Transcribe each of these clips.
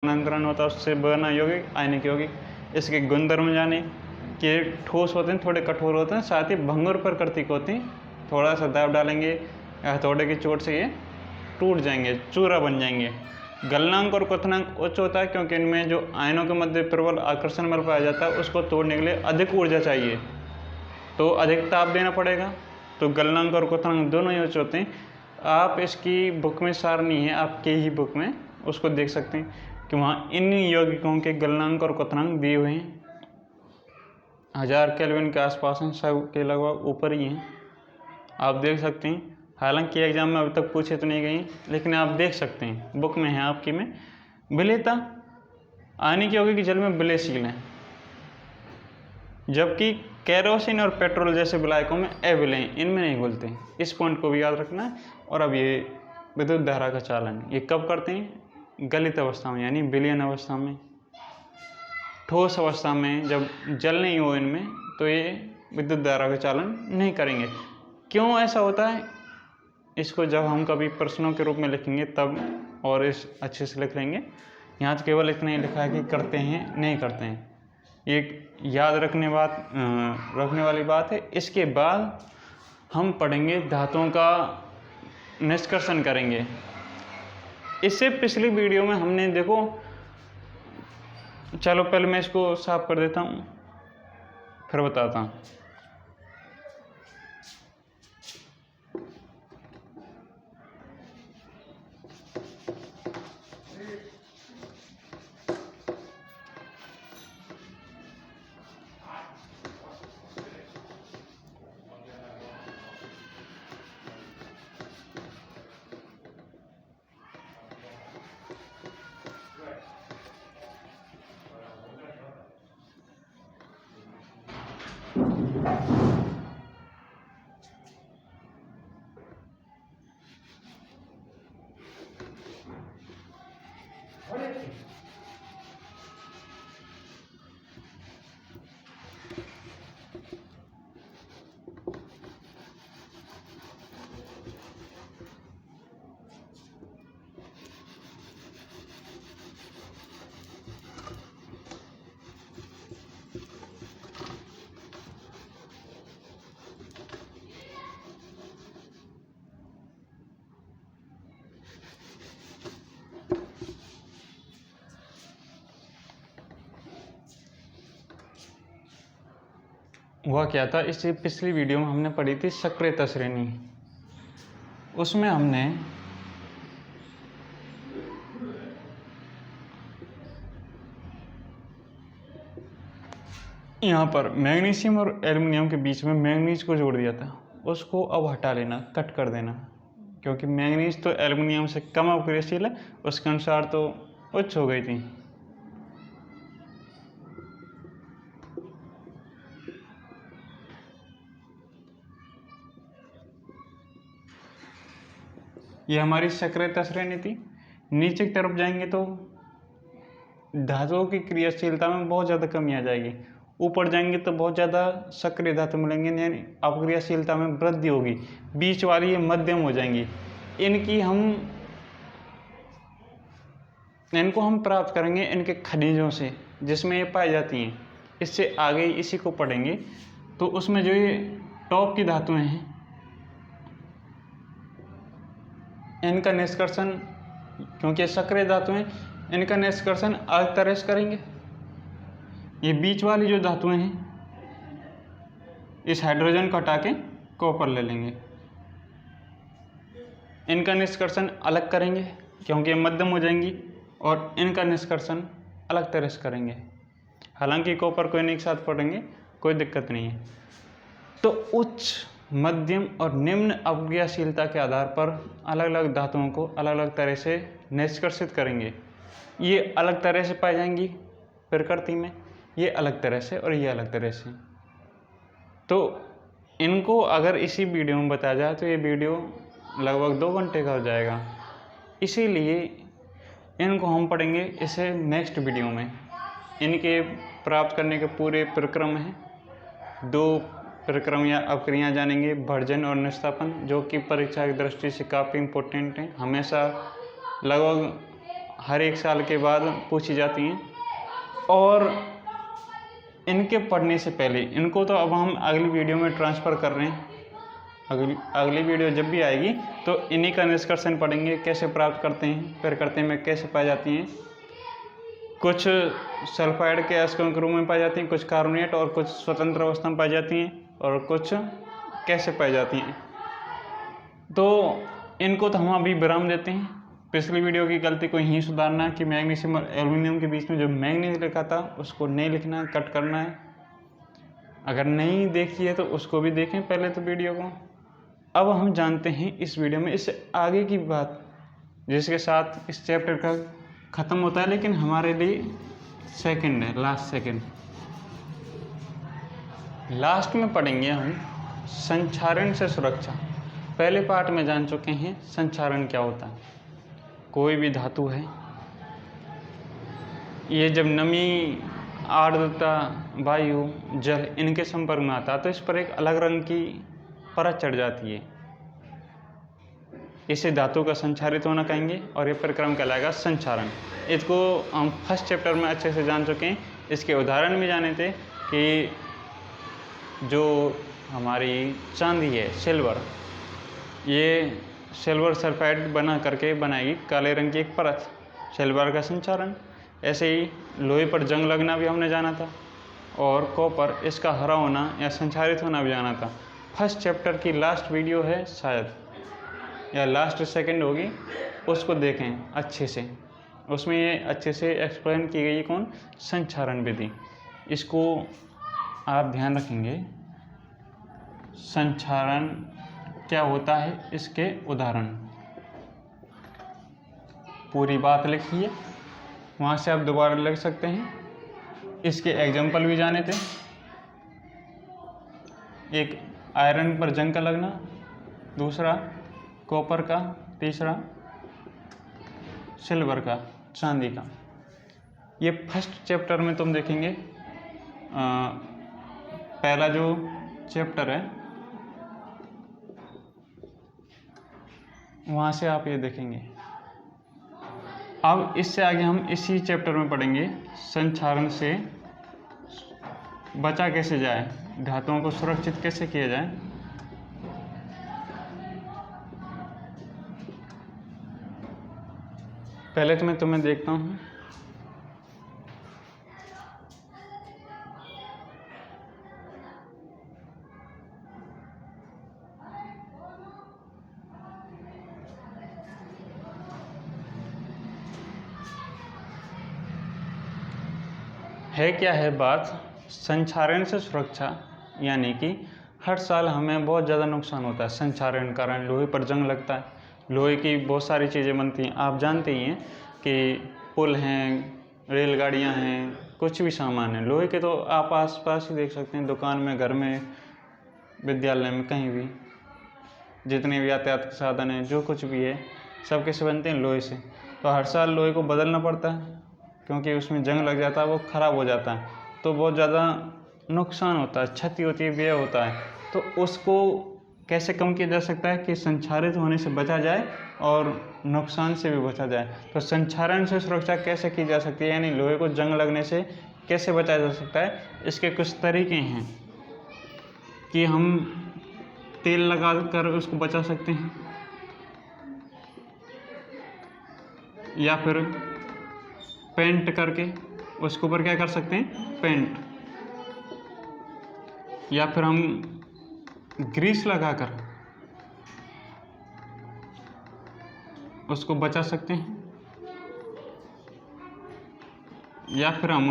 अंतरण होता है उससे बना यौगिक आयनिक यौगिक। इसके गुणधर्म जाने कि ठोस होते हैं, थोड़े कठोर होते हैं, साथ ही भंगुर प्रकृति के होते हैं। थोड़ा सा दाब डालेंगे हथौड़े की चोट से ये टूट जाएंगे, चूरा बन जाएंगे। गलनांक और क्वथनांक उच्च होता है क्योंकि इनमें जो आयनों के मध्य प्रबल आकर्षण बल पाया जाता है उसको तोड़ने के लिए अधिक ऊर्जा चाहिए, तो अधिक ताप देना पड़ेगा। तो गलनांक और क्वथनांक दोनों ही उच्च होते हैं। आप इसकी बुक में सारणी है, आपके ही बुक में उसको देख सकते हैं कि वहाँ इन यौगिकों के गलनांक और क्वथनांक दिए हुए हैं। 1000 केल्विन के आसपास हैं, सब के लगभग ऊपर ही हैं, आप देख सकते हैं। हालांकि एग्जाम में अभी तक पूछे तो नहीं गई, लेकिन आप देख सकते हैं, बुक में है आपकी में। विलेयता आयनिक यौगिक जल में विलयशील है, जबकि केरोसिन और पेट्रोल जैसे विलायकों में अविलेय, इनमें नहीं घुलते। इस पॉइंट को भी याद रखना है। और अब ये विद्युत धारा का चालन ये कब करते हैं? गलित अवस्था में, यानी विलयन अवस्था में। ठोस अवस्था में जब जल नहीं हो इनमें तो ये विद्युत धारा का चालन नहीं करेंगे। क्यों ऐसा होता है? इसको जब हम कभी प्रश्नों के रूप में लिखेंगे तब और इस अच्छे से लिख लेंगे। यहाँ तो केवल इतना ही लिखा है कि करते हैं नहीं करते हैं, एक याद रखने वाली बात है। इसके बाद हम पढ़ेंगे धातुओं का निष्कर्षण करेंगे। इससे पिछली वीडियो में हमने देखो, चलो पहले मैं इसको साफ कर देता हूँ फिर बताता हूँ। हुआ क्या था, इससे पिछली वीडियो में हमने पढ़ी थी सक्रियता श्रेणी। उसमें हमने यहाँ पर मैग्नीशियम और एल्युमिनियम के बीच में मैग्नीज को जोड़ दिया था। उसको अब हटा लेना, कट कर देना, क्योंकि मैग्नीज तो एल्युमिनियम से कम अपक्रियाशील है, उसके अनुसार तो उच्च हो गई थी। ये हमारी सक्रियता श्रेणी थी। नीचे की तरफ जाएंगे तो धातुओं की क्रियाशीलता में बहुत ज़्यादा कमी आ जाएगी। ऊपर जाएंगे तो बहुत ज़्यादा सक्रिय धातु मिलेंगे, यानी अपक्रियाशीलता में वृद्धि होगी। बीच वाली ये मध्यम हो जाएंगी। इनको हम प्राप्त करेंगे इनके खनिजों से जिसमें ये पाई जाती हैं। इससे आगे इसी को पढ़ेंगे तो उसमें जो ये टॉप की धातुएं हैं इनका निष्कर्षण, क्योंकि सक्रिय धातु हैं, इनका निष्कर्षण अलग तरह से करेंगे। ये बीच वाली जो धातुएं हैं इस हाइड्रोजन को हटा के कॉपर ले लेंगे, इनका निष्कर्षण अलग करेंगे क्योंकि ये मध्यम हो जाएंगी, और इनका निष्कर्षण अलग तरह से करेंगे। हालांकि कॉपर को एक साथ पढ़ेंगे, कोई दिक्कत नहीं है। तो उच्च, मध्यम और निम्न अपक्रियाशीलता के आधार पर अलग अलग धातुओं को अलग अलग तरह से निष्कर्षित करेंगे। ये अलग तरह से पाई जाएंगी प्रकृति में, ये अलग तरह से और ये अलग तरह से। तो इनको अगर इसी वीडियो में बताया जाए तो ये वीडियो लगभग 2 घंटे का हो जाएगा, इसीलिए इनको हम पढ़ेंगे इसे नेक्स्ट वीडियो में। इनके प्राप्त करने के पूरे प्रक्रम हैं, 2 प्रक्रम या अपक्रियाएँ जानेंगे, भर्जन और निस्तापन, जो कि परीक्षा की दृष्टि से काफ़ी इम्पोर्टेंट हैं। हमेशा लगभग हर एक साल के बाद पूछी जाती हैं। और इनके पढ़ने से पहले इनको तो अब हम अगली वीडियो में ट्रांसफ़र कर रहे हैं। अगली वीडियो जब भी आएगी तो इन्हीं का निष्कर्षण पढ़ेंगे, कैसे प्राप्त करते हैं, प्रकृति में कैसे पाई जाती हैं। कुछ सल्फाइड के अयस्कों के रूप में पाई जाती हैं, कुछ कार्बोनेट और कुछ स्वतंत्र अवस्था में पाई जाती हैं, और कुछ कैसे पाई जाती हैं। तो इनको तो हम अभी विराम देते हैं। पिछली वीडियो की गलती को यहीं सुधारना कि मैग्नीशियम और एल्युमिनियम के बीच में जो मैग्नीज लिखा था उसको नहीं लिखना, कट करना है। अगर नहीं देखी है तो उसको भी देखें पहले तो वीडियो को। अब हम जानते हैं इस वीडियो में इससे आगे की बात, जिसके साथ इस चैप्टर का ख़त्म होता है, लेकिन हमारे लिए सेकंड है, लास्ट सेकंड। लास्ट में पढ़ेंगे हम संक्षारण से सुरक्षा। पहले पार्ट में जान चुके हैं संक्षारण क्या होता है। कोई भी धातु है, ये जब नमी, आर्द्रता, वायु, जल इनके संपर्क में आता है तो इस पर एक अलग रंग की परत चढ़ जाती है। इसे धातु का संक्षारित होना कहेंगे और ये प्रक्रम कहलाएगा संक्षारण। इसको हम फर्स्ट चैप्टर में अच्छे से जान चुके हैं। इसके उदाहरण भी जाने थे कि जो हमारी चांदी है, सिल्वर, ये सिल्वर सल्फाइड बना करके बनाएगी काले रंग की एक परत, सिल्वर का संक्षारण। ऐसे ही लोहे पर जंग लगना भी हमने जाना था, और कॉपर इसका हरा होना या संक्षारित होना भी जाना था। फर्स्ट चैप्टर की लास्ट वीडियो है शायद, या लास्ट सेकंड होगी, उसको देखें अच्छे से। उसमें ये अच्छे से एक्सप्लेन की गई है कौन, संक्षारण विधि। इसको आप ध्यान रखेंगे। संक्षारण क्या होता है, इसके उदाहरण, पूरी बात लिखिए, वहाँ से आप दोबारा लिख सकते हैं। इसके एग्जाम्पल भी जाने थे। एक आयरन पर जंग का लगना, दूसरा कॉपर का, तीसरा सिल्वर का, चांदी का। ये फर्स्ट चैप्टर में तुम देखेंगे। पहला जो चैप्टर है वहाँ से आप ये देखेंगे। अब इससे आगे हम इसी चैप्टर में पढ़ेंगे संक्षारण से बचा कैसे जाए, धातुओं को सुरक्षित कैसे किया जाए। पहले तो मैं तुम्हें देखता हूँ। है क्या है बात, संक्षारण से सुरक्षा, यानी कि हर साल हमें बहुत ज़्यादा नुकसान होता है संक्षारण के कारण। लोहे पर जंग लगता है, लोहे की बहुत सारी चीज़ें बनती हैं। आप जानते ही हैं कि पुल हैं, रेलगाड़ियां हैं, कुछ भी सामान है लोहे के, तो आप आस पास ही देख सकते हैं, दुकान में, घर में, विद्यालय में, कहीं भी जितने भी यातायात के साधन हैं, जो कुछ भी है, सब कैसे बनते हैं, लोहे से। तो हर साल लोहे को बदलना पड़ता है, क्योंकि उसमें जंग लग जाता है, वो ख़राब हो जाता है, तो बहुत ज़्यादा नुकसान होता है, क्षति होती है, व्यय होता है। तो उसको कैसे कम किया जा सकता है कि संक्षारित होने से बचा जाए और नुकसान से भी बचा जाए। तो संक्षारण से सुरक्षा कैसे की जा सकती है, यानी लोहे को जंग लगने से कैसे बचाया जा सकता है। इसके कुछ तरीके हैं कि हम तेल लगा कर उसको बचा सकते हैं, या फिर पेंट करके उसके ऊपर क्या कर सकते हैं, पेंट, या फिर हम ग्रीस लगाकर उसको बचा सकते हैं, या फिर हम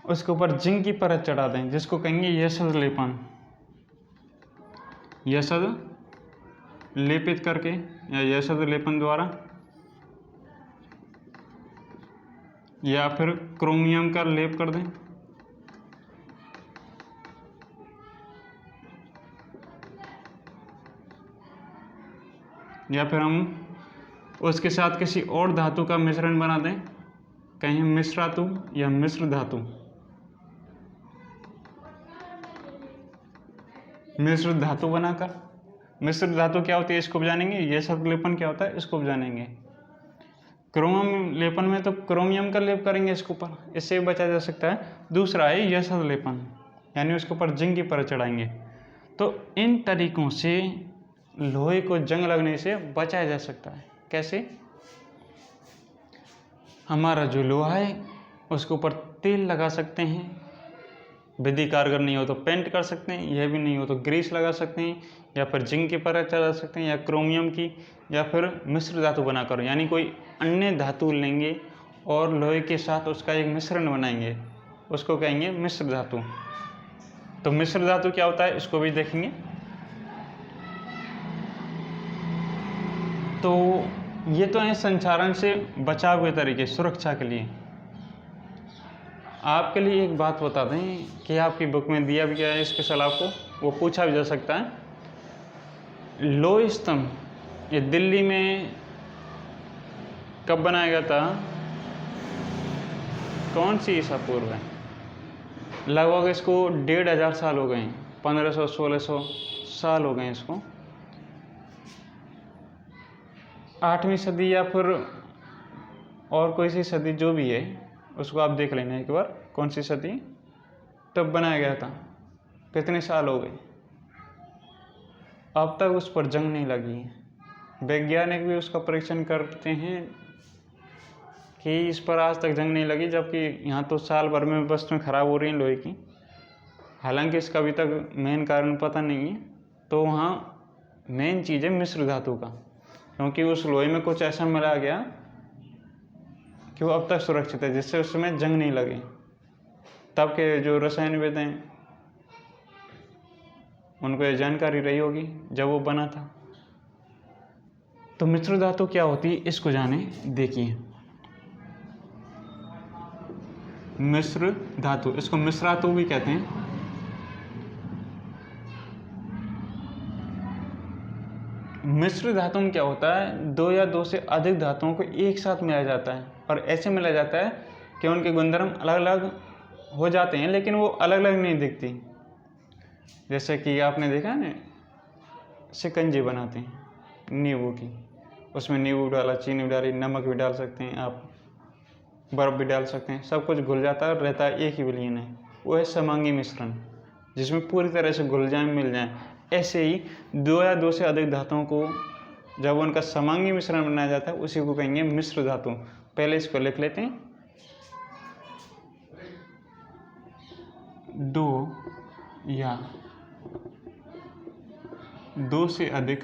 उसके ऊपर जिंक की परत चढ़ा दें, जिसको कहेंगे यशद लेपन। यशद लेपित करके या यशद लेपन द्वारा, या फिर क्रोमियम का लेप कर दें, या फिर हम उसके साथ किसी और धातु का मिश्रण बना दें, कहीं मिश्रातु या मिश्र धातु। मिश्र धातु बनाकर, मिश्र धातु क्या होती है इसको भी जानेंगे, ये सब लेपन क्या होता है इसको भी जानेंगे। क्रोमियम लेपन में तो क्रोमियम का लेप करेंगे इसके ऊपर, इससे भी बचा जा सकता है। दूसरा है यशद लेपन, यानी उसके ऊपर जिंक की परत चढ़ाएंगे। तो इन तरीकों से लोहे को जंग लगने से बचाया जा सकता है। कैसे? हमारा जो लोहा है उसके ऊपर तेल लगा सकते हैं, विधि कारगर नहीं हो तो पेंट कर सकते हैं, यह भी नहीं हो तो ग्रीस लगा सकते हैं, या फिर जिंक की परत चढ़ा सकते हैं, या क्रोमियम की, या फिर मिश्र धातु बनाकर, यानी कोई अन्य धातु लेंगे और लोहे के साथ उसका एक मिश्रण बनाएंगे, उसको कहेंगे मिश्र धातु। तो मिश्र धातु क्या होता है इसको भी देखेंगे। तो ये तो है संक्षारण से बचाव के तरीके, सुरक्षा के लिए। आपके लिए एक बात बता दें कि आपकी बुक में दिया भी गया है स्पेशल, आपको वो पूछा भी जा सकता है। लोह स्तंभ ये दिल्ली में कब बनाया गया था? कौन सी ईसा पूर्व है? लगभग इसको 1500 साल हो गए, 1500-1600 साल हो गए इसको। 8वीं सदी या फिर और कोई सी सदी जो भी है उसको आप देख लेना एक बार, कौन सी सदी तब बनाया गया था, कितने साल हो गए, अब तक उस पर जंग नहीं लगी है। वैज्ञानिक भी उसका परीक्षण करते हैं कि इस पर आज तक जंग नहीं लगी, जबकि यहाँ तो साल भर में वस्तुएं खराब हो रही हैं लोहे की। हालांकि इसका अभी तक मेन कारण पता नहीं है। तो वहाँ मेन चीज़ है मिश्र धातु का, क्योंकि उस लोहे में कुछ ऐसा मिला गया कि वो अब तक सुरक्षित है, जिससे उसमें जंग नहीं लगे। तब के जो रसायनविद हैं उनको ये जानकारी रही होगी जब वो बना था। तो मिश्र धातु क्या होती है इसको जाने देखिए। मिश्र धातु, इसको मिश्रातु भी कहते हैं। मिश्र धातु में क्या होता है, दो या दो से अधिक धातुओं को एक साथ मिलाया जाता है, और ऐसे मिलाया जाता है कि उनके गुणधर्म अलग अलग हो जाते हैं, लेकिन वो अलग अलग नहीं दिखती। जैसे कि आपने देखा है ना, शिकंजी बनाते हैं नींबू की, उसमें नींबू डाला, चीनी भी डाली, नमक भी डाल सकते हैं आप, बर्फ़ भी डाल सकते हैं, सब कुछ घुल जाता है, रहता है एक ही विलयन है। वो है समांगी मिश्रण, जिसमें पूरी तरह से घुल जाए, मिल जाए। ऐसे ही दो या दो से अधिक धातुओं को जब उनका समांगी मिश्रण बनाया जाता है उसी को कहेंगे मिश्र धातु। पहले इसको लिख लेते हैं। दो या दो से अधिक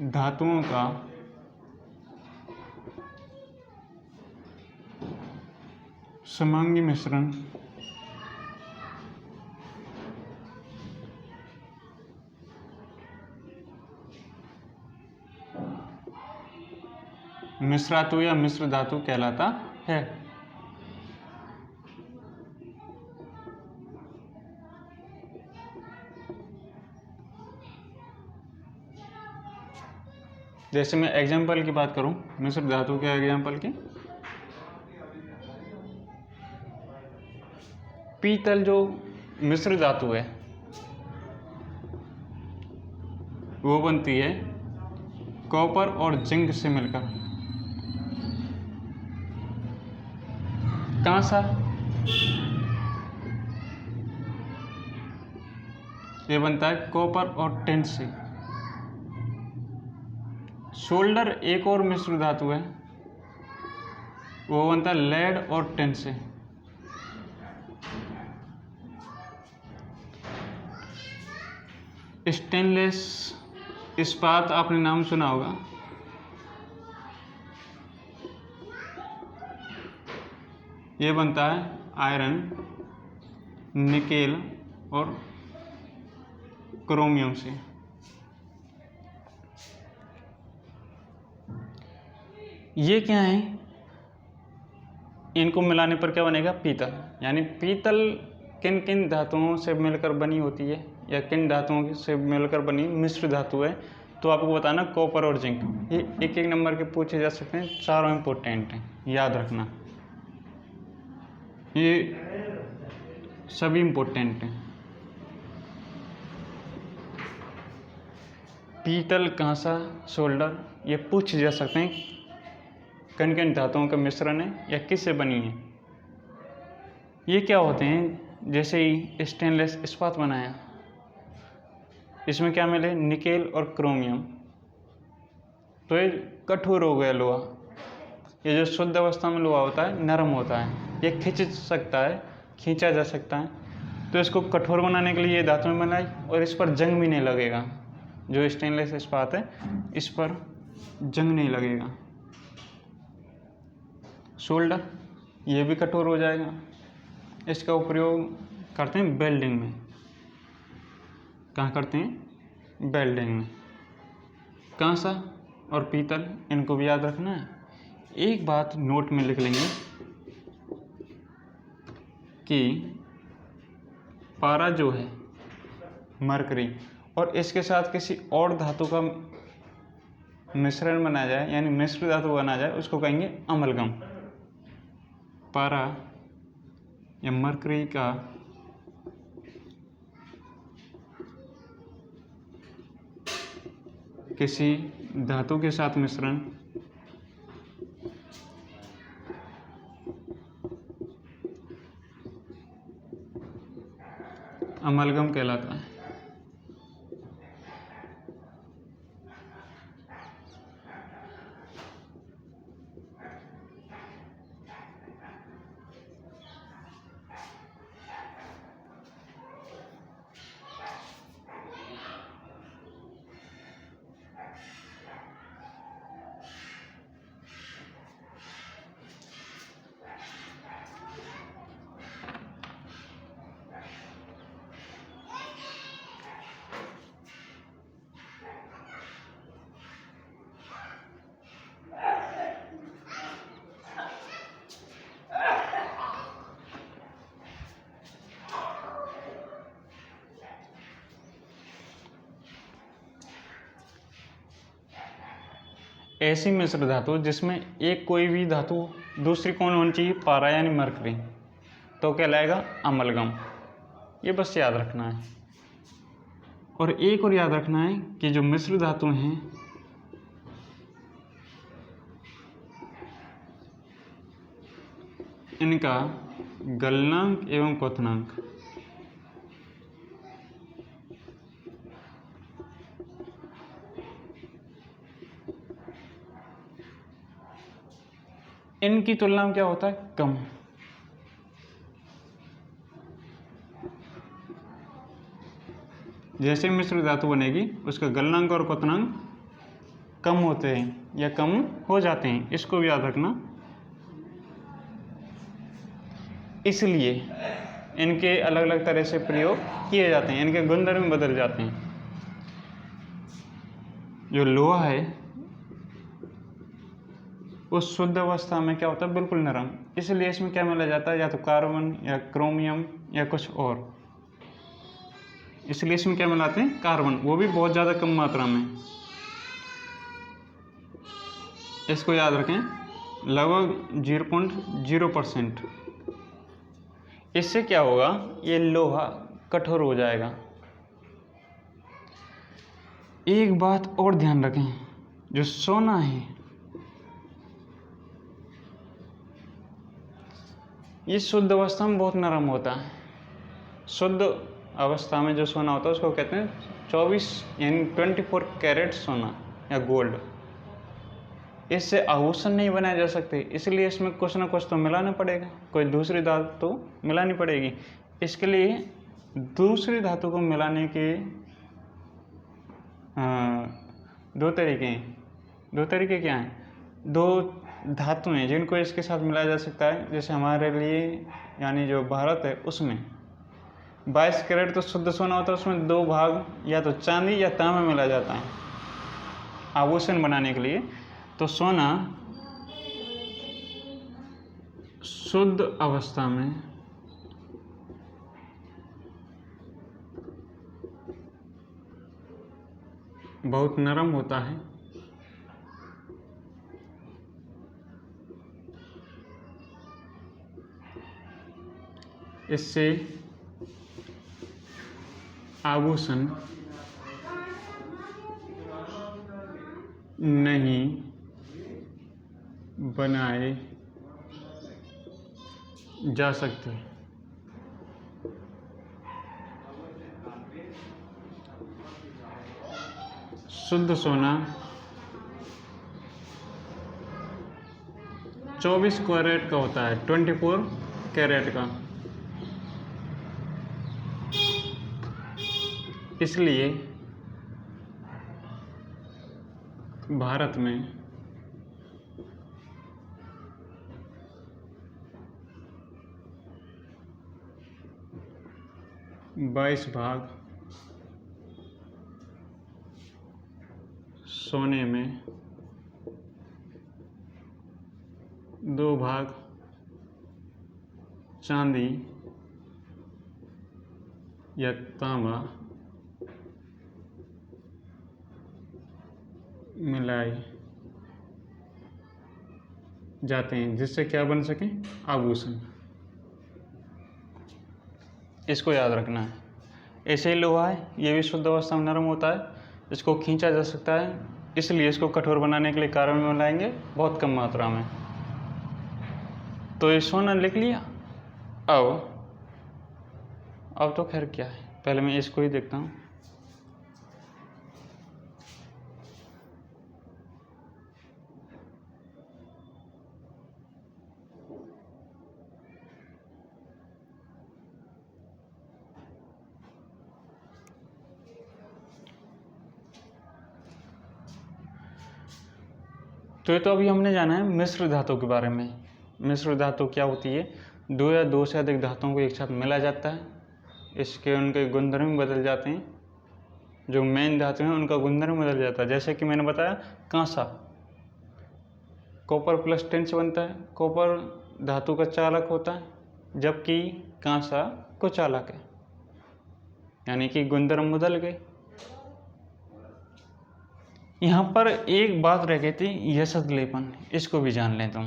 धातुओं का समांगी मिश्रण मिश्रातु या मिश्र धातु कहलाता है। जैसे मैं एग्जाम्पल की बात करूं मिश्र धातु के एग्जाम्पल की, पीतल जो मिश्र धातु है वो बनती है कॉपर और जिंक से मिलकर। कांसा ये बनता है कॉपर और टिन से। सोल्डर एक और मिश्र धातु है, वो बनता है लेड और टिन से। स्टेनलेस इस्पात आपने नाम सुना होगा, ये बनता है आयरन, निकेल और क्रोमियम से। ये क्या है, इनको मिलाने पर क्या बनेगा, पीतल। यानी पीतल किन किन धातुओं से मिलकर बनी होती है या किन धातुओं से मिलकर बनी मिश्र धातु है, तो आपको बताना कॉपर और जिंक। ये एक एक नंबर के पूछे जा सकते हैं, चारों इंपॉर्टेंट हैं, याद रखना, ये सभी इंपॉर्टेंट हैं। पीतल, कांसा, सोल्डर ये पूछ जा सकते हैं किन किन धातुओं का मिश्रण है या किससे बनी है। ये क्या होते हैं, जैसे ही स्टेनलेस इस्पात बनाया, इसमें क्या मिले, निकेल और क्रोमियम, तो ये कठोर हो गया लोहा। ये जो शुद्ध अवस्था में लोहा होता है नरम होता है, ये खींच सकता है, खींचा जा सकता है। तो इसको कठोर बनाने के लिए ये धातु में बनाई और इस पर जंग भी नहीं लगेगा। जो स्टेनलेस इस्पात है इस पर जंग नहीं लगेगा। सोल्डर ये भी कठोर हो जाएगा। इसका उपयोग करते हैं वेल्डिंग में। कहाँ करते हैं, वेल्डिंग में। कांसा और पीतल इनको भी याद रखना है। एक बात नोट में लिख लेंगे कि पारा जो है मरकरी और इसके साथ किसी और धातु का मिश्रण बनाया जाए यानी मिश्र धातु बनाया जाए उसको कहेंगे अमलगम। पारा या मरकरी का किसी धातु के साथ मिश्रण अमलगम कहलाता है। ऐसी मिश्र धातु जिसमें एक कोई भी धातु दूसरी कौन होनी चाहिए, पारा यानी मरकरी, तो कहलाएगा अमलगम। ये बस याद रखना है। और एक और याद रखना है कि जो मिश्र धातु हैं इनका गलनांक एवं क्वथनांक इनकी तुलना में क्या होता है, कम। जैसे मिश्र धातु बनेगी उसका गलनांक और क्वथनांक कम होते हैं या कम हो जाते हैं, इसको भी याद रखना। इसलिए इनके अलग अलग तरह से प्रयोग किए जाते हैं, इनके गुणधर्म बदल जाते हैं। जो लोहा है उस शुद्ध अवस्था में क्या होता है, बिल्कुल नरम, इसलिए इसमें क्या मिला जाता है, या तो कार्बन या क्रोमियम या कुछ और। इसलिए इसमें क्या मिलाते हैं, कार्बन, वो भी बहुत ज़्यादा कम मात्रा में। इसको याद रखें, लगभग 0.0%। इससे क्या होगा, ये लोहा कठोर हो जाएगा। एक बात और ध्यान रखें, जो सोना है ये शुद्ध अवस्था में बहुत नरम होता है। शुद्ध अवस्था में जो सोना होता है उसको कहते हैं 24 यानी 24 कैरेट सोना या गोल्ड। इससे आभूषण नहीं बनाए जा सकते, इसलिए इसमें कुछ ना कुछ तो मिलाना पड़ेगा, कोई दूसरी धातु तो मिलानी पड़ेगी। इसके लिए दूसरी धातु को मिलाने के दो तरीके हैं। दो तरीके क्या हैं, दो धातु हैं जिनको इसके साथ मिलाया जा सकता है। जैसे हमारे लिए यानी जो भारत है उसमें 22 कैरेट तो शुद्ध सोना होता है, उसमें 2 भाग या तो चांदी या तांबा मिला जाता है आभूषण बनाने के लिए। तो सोना शुद्ध अवस्था में बहुत नरम होता है। इससे आभूषण नहीं बनाए जा सकते। शुद्ध सोना 24 कैरेट का होता है, 24 कैरेट का। इसलिए भारत में 22 भाग सोने में, 2 भाग चांदी या तांबा मिलाए जाते हैं, जिससे क्या बन सके, आभूषण। इसको याद रखना है। ऐसे ही लोहा है, ये भी शुद्ध अवस्था में नरम होता है, इसको खींचा जा सकता है, इसलिए इसको कठोर बनाने के लिए कार्बन मिलाएंगे बहुत कम मात्रा में। तो ये सोना लिख लिया। अब तो खैर क्या है, पहले मैं इसको ही देखता हूँ। तो ये तो अभी हमने जाना है मिश्र धातु के बारे में। मिश्र धातु क्या होती है? 2 या 2 से अधिक धातुओं को एक साथ मिला जाता है, इसके उनके गुणधर्म बदल जाते हैं। जो मेन धातु हैं उनका गुणधर्म बदल जाता है। जैसे कि मैंने बताया, कांसा कॉपर प्लस 10 से बनता है, कॉपर धातु का चालक होता है, जबकि कांसा को चालक है, यानी कि गुणधर्म बदल गए। यहाँ पर एक बात रह गई थी, यशस्लेपन, इसको भी जान लें तुम।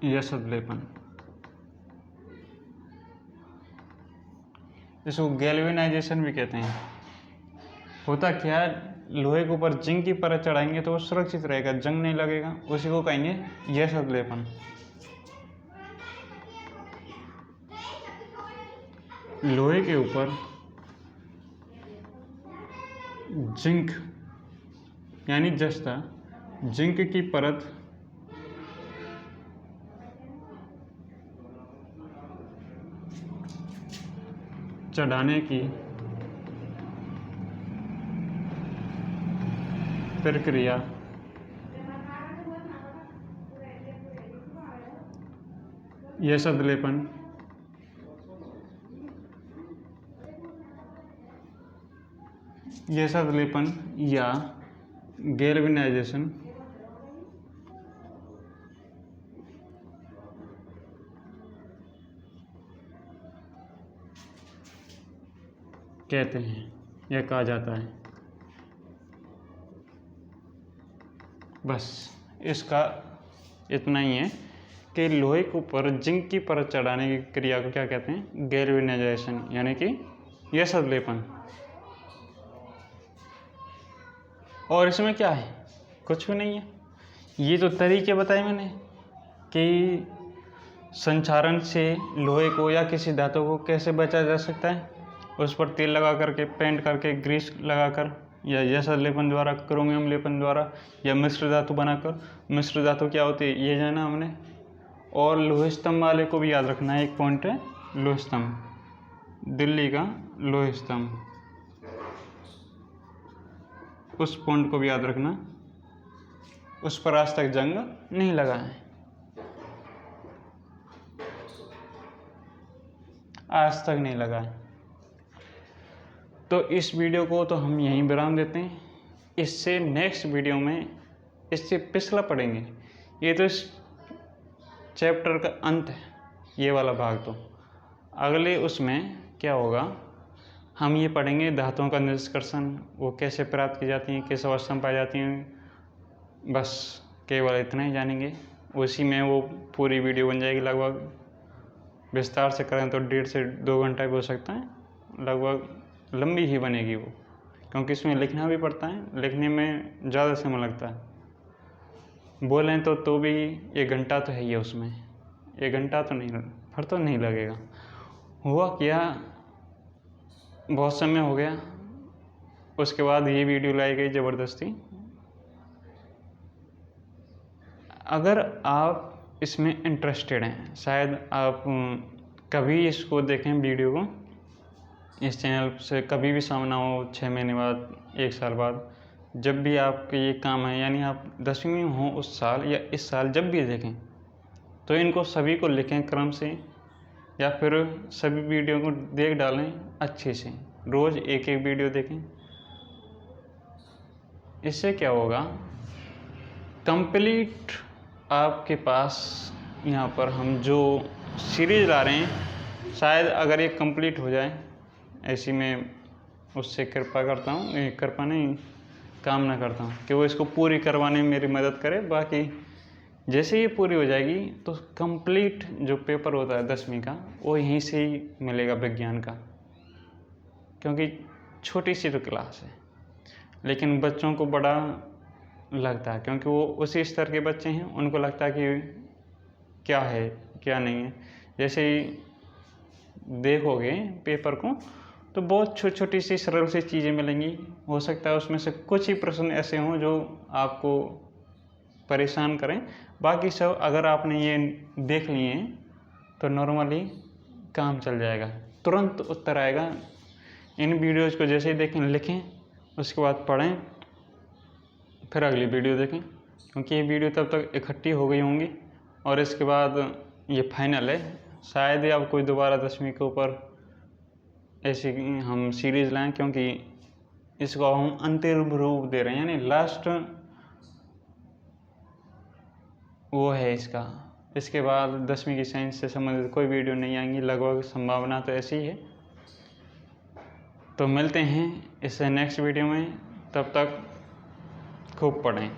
यशस्लेपन, इसको गैल्वेनाइजेशन भी कहते हैं। होता क्या है, लोहे के ऊपर जिंक की परत चढ़ाएंगे तो वो सुरक्षित रहेगा, जंग नहीं लगेगा, उसी को कहेंगे यशस्लेपन। लोहे के ऊपर जिंक यानी जस्ता, जिंक की परत चढ़ाने की प्रक्रिया यशस्लेपन या गैल्वेनाइजेशन कहते हैं या कहा जाता है। बस इसका इतना ही है कि लोहे के ऊपर जिंक की परत चढ़ाने की क्रिया को क्या कहते हैं? गैल्वेनाइजेशन, यानी कि यशस्लेपन। और इसमें क्या है? कुछ भी नहीं है। ये जो तरीके बताए मैंने कि संक्षारण से लोहे को या किसी धातु को कैसे बचाया जा सकता है, उस पर तेल लगा करके, पेंट करके, ग्रीस लगाकर, या यशस्लेपन द्वारा, क्रोमियम लेपन द्वारा, या मिश्र धातु बनाकर। मिश्र धातु क्या होती है ये जाना हमने। और लोहे स्तंभ वाले को भी याद रखना है, एक पॉइंट है लोहे स्तंभ, दिल्ली का लोहे स्तंभ, उस पॉइंट को भी याद रखना। उस पर आज तक जंग नहीं लगा है, आज तक नहीं लगा है। तो इस वीडियो को तो हम यहीं विराम देते हैं। इससे नेक्स्ट वीडियो में इससे पिछला पढ़ेंगे। ये तो इस चैप्टर का अंत है, ये वाला भाग। तो अगले उसमें क्या होगा, हम ये पढ़ेंगे धातुओं का निष्कर्षण, वो कैसे प्राप्त की जाती हैं, किस अवस्था में पाई जाती हैं। बस केवल इतना ही जानेंगे। उसी में वो पूरी वीडियो बन जाएगी। लगभग विस्तार से करें तो 1.5 से 2 घंटा भी हो सकता है, लगभग लंबी ही बनेगी वो, क्योंकि इसमें लिखना भी पड़ता है, लिखने में ज़्यादा समय लगता है। बोलें तो भी 1 घंटा तो है ही है उसमें, 1 घंटा तो नहीं, फिर तो नहीं लगेगा। हुआ क्या, बहुत समय हो गया, उसके बाद ये वीडियो लाई गई ज़बरदस्ती। अगर आप इसमें इंटरेस्टेड हैं, शायद आप कभी इसको देखें वीडियो को, इस चैनल से कभी भी सामना हो 6 महीने बाद, 1 साल बाद, जब भी आपके ये काम है, यानी आप 10वीं में हों उस साल या इस साल जब भी देखें, तो इनको सभी को लिखें क्रम से, या फिर सभी वीडियो को देख डालें अच्छे से, रोज़ एक एक वीडियो देखें। इससे क्या होगा, कंप्लीट आपके पास यहाँ पर हम जो सीरीज़ ला रहे हैं, शायद अगर ये कंप्लीट हो जाए, ऐसी मैं उससे कृपा करता हूँ, कृपा नहीं, कामना करता हूँ कि वो इसको पूरी करवाने में मेरी मदद करे। बाकी जैसे ये पूरी हो जाएगी तो कंप्लीट जो पेपर होता है 10वीं का, वो यहीं से ही मिलेगा विज्ञान का, क्योंकि छोटी सी तो क्लास है, लेकिन बच्चों को बड़ा लगता है, क्योंकि वो उसी स्तर के बच्चे हैं, उनको लगता है कि क्या है क्या नहीं है। जैसे ही देखोगे पेपर को तो बहुत छोटी छोटी सी सरल सी चीज़ें मिलेंगी। हो सकता है उसमें से कुछ ही प्रश्न ऐसे हों जो आपको परेशान करें, बाकी सब अगर आपने ये देख लिए तो नॉर्मली काम चल जाएगा, तुरंत उत्तर आएगा। इन वीडियोज़ को जैसे ही देखें, लिखें, उसके बाद पढ़ें, फिर अगली वीडियो देखें, क्योंकि ये वीडियो तब तक इकट्ठी हो गई होंगी और इसके बाद ये फाइनल है। शायद ही अब कोई दोबारा 10वीं के ऊपर ऐसी हम सीरीज़ लाएं, क्योंकि इसको हम अंतिम रूप दे रहे हैं, यानी लास्ट वो है इसका। इसके बाद 10वीं की साइंस से संबंधित कोई वीडियो नहीं आएंगी, लगभग संभावना तो ऐसी ही है। तो मिलते हैं इससे नेक्स्ट वीडियो में, तब तक खूब पढ़ें।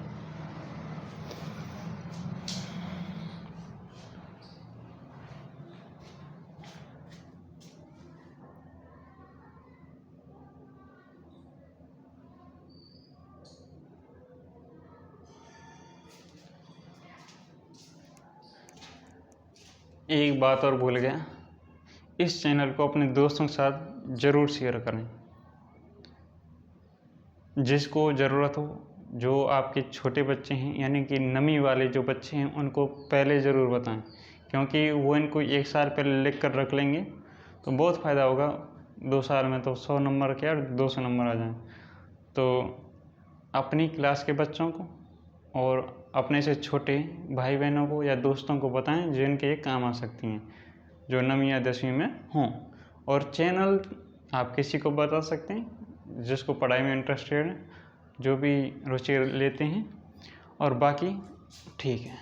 एक बात और भूल गया, इस चैनल को अपने दोस्तों के साथ ज़रूर शेयर करें, जिसको ज़रूरत हो। जो आपके छोटे बच्चे हैं, यानी कि नमी वाले जो बच्चे हैं, उनको पहले ज़रूर बताएं, क्योंकि वो इनको 1 साल पहले लिख कर रख लेंगे तो बहुत फ़ायदा होगा। 2 साल में तो 100 नंबर क्या 200 नंबर आ जाएं। तो अपनी क्लास के बच्चों को और अपने से छोटे भाई बहनों को या दोस्तों को बताएं, जिनके ये काम आ सकती हैं, जो 9वीं या 10वीं में हों। और चैनल आप किसी को बता सकते हैं जिसको पढ़ाई में इंटरेस्टेड है, जो भी रुचि लेते हैं, और बाकी ठीक है।